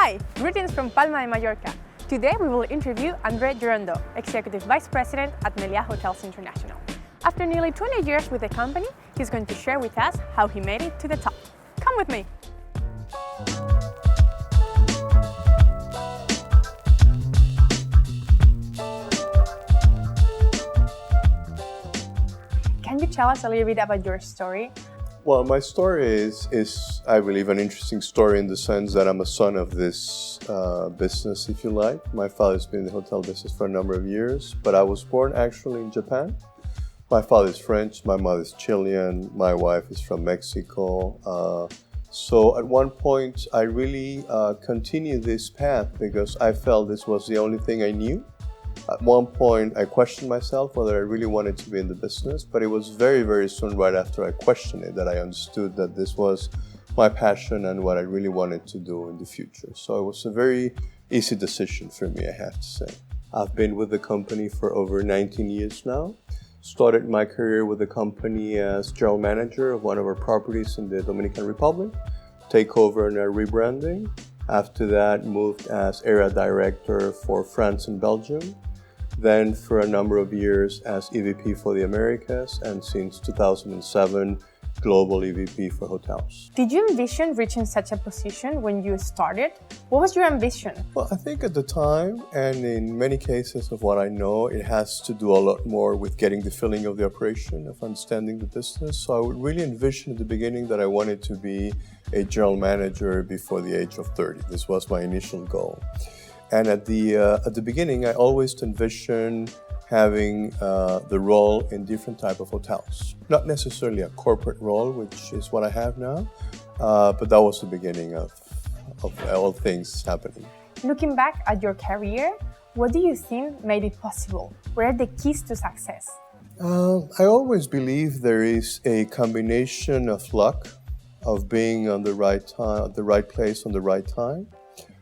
Hi, greetings from Palma de Mallorca. Today we will interview André Girondo, Executive Vice President at Meliá Hotels International. After nearly 20 years with the company, he's going to share with us how he made it to the top. Come with me. Can you tell us a little bit about your story? Well, my story is, I believe, an interesting story in the sense that I'm a son of this business, if you like. My father's been in the hotel business for a number of years, but I was born actually in Japan. My father's French, my mother's Chilean, my wife is from Mexico. So at one point, I really continued this path because I felt this was the only thing I knew. At one point, I questioned myself whether I really wanted to be in the business, but it was very, very soon right after I questioned it that I understood that this was my passion and what I really wanted to do in the future. So it was a very easy decision for me, I have to say. I've been with the company for over 19 years now. Started my career with the company as general manager of one of our properties in the Dominican Republic, takeover and a rebranding. After that, moved as area director for France and Belgium. Then for a number of years as EVP for the Americas, and since 2007, global EVP for hotels. Did you envision reaching such a position when you started? What was your ambition? Well, I think at the time, and in many cases of what I know, it has to do a lot more with getting the feeling of the operation, of understanding the business. So I would really envision at the beginning that I wanted to be a general manager before the age of 30. This was my initial goal. And at the beginning, I always envisioned having the role in different type of hotels. Not necessarily a corporate role, which is what I have now, but that was the beginning of all things happening. Looking back at your career, what do you think made it possible? What are the keys to success? I always believe there is a combination of luck, of being on the right time, the right place on the right time.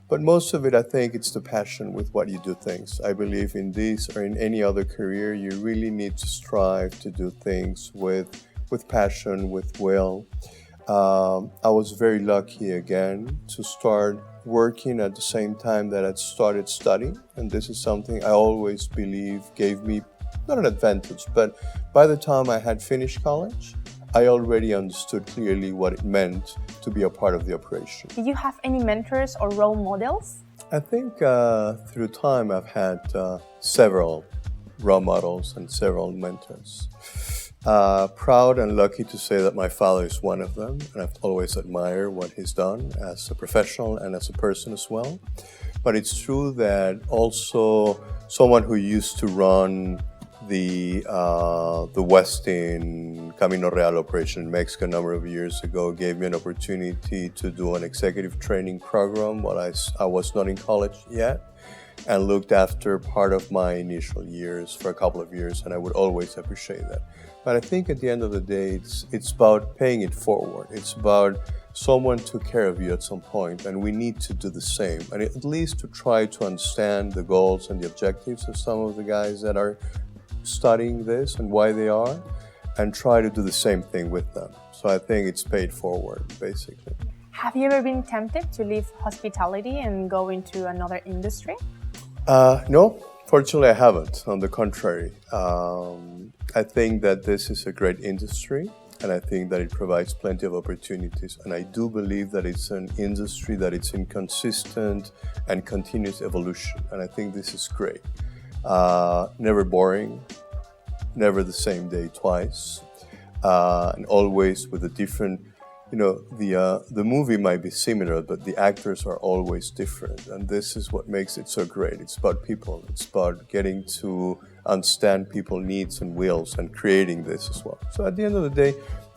But most of it, I think, it's the passion with what you do things. I believe in this or in any other career, you really need to strive to do things with passion, with will. I was very lucky, again, to start working at the same time that I'd started studying. And this is something I always believe gave me, not an advantage, but by the time I had finished college, I already understood clearly what it meant to be a part of the operation. Did you have any mentors or role models? I think through time I've had several role models and several mentors. Proud and lucky to say that my father is one of them, and I've always admired what he's done as a professional and as a person as well. But it's true that also someone who used to run the Westin Camino Real operation in Mexico a number of years ago gave me an opportunity to do an executive training program while I was not in college yet, and looked after part of my initial years for a couple of years, and I would always appreciate that. But I think at the end of the day, it's about paying it forward. It's about someone took care of you at some point, and we need to do the same, and at least to try to understand the goals and the objectives of some of the guys that are studying this and why they are, and try to do the same thing with them. So I think it's paid forward, basically. Have you ever been tempted to leave hospitality and go into another industry? No, fortunately I haven't. On the contrary, I think that this is a great industry, and I think that it provides plenty of opportunities. And I do believe that it's an industry that it's in consistent and continuous evolution. And I think this is great. Never boring, never the same day twice, and always with a different, the movie might be similar, but the actors are always different, and this is what makes it so great. It's about people, it's about getting to understand people's needs and wills and creating this as well. So at the end of the day,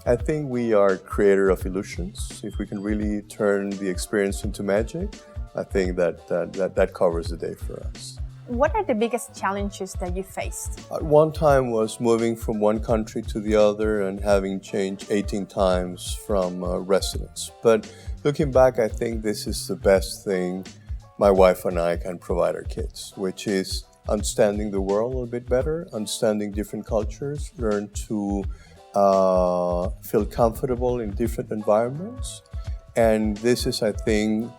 I think we are creator of illusions. If we can really turn the experience into magic, I think that covers the day for us. What are the biggest challenges that you faced? At one time was moving from one country to the other and having changed 18 times from residence. But looking back, I think this is the best thing my wife and I can provide our kids, which is understanding the world a little bit better, understanding different cultures, learn to feel comfortable in different environments. And this is, I think,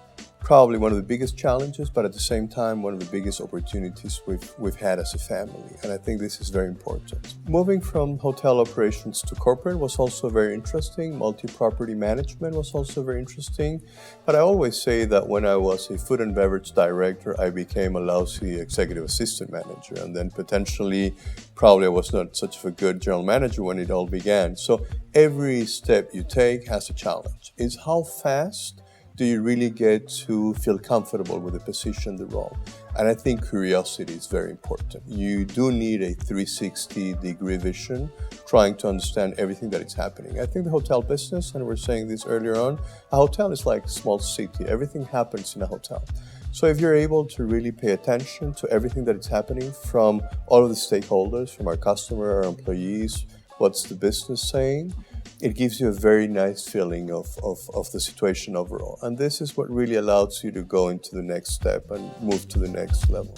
probably one of the biggest challenges, but at the same time, one of the biggest opportunities we've had as a family. And I think this is very important. Moving from hotel operations to corporate was also very interesting. Multi-property management was also very interesting. But I always say that when I was a food and beverage director, I became a lousy executive assistant manager. And then potentially, probably I was not such a good general manager when it all began. So every step you take has a challenge. It's how fast do you really get to feel comfortable with the position, the role? And I think curiosity is very important. You do need a 360-degree vision, trying to understand everything that is happening. I think the hotel business, and we were saying this earlier on, a hotel is like a small city. Everything happens in a hotel. So if you're able to really pay attention to everything that is happening from all of the stakeholders, from our customer, our employees, what's the business saying, it gives you a very nice feeling of the situation overall. And this is what really allows you to go into the next step and move to the next level.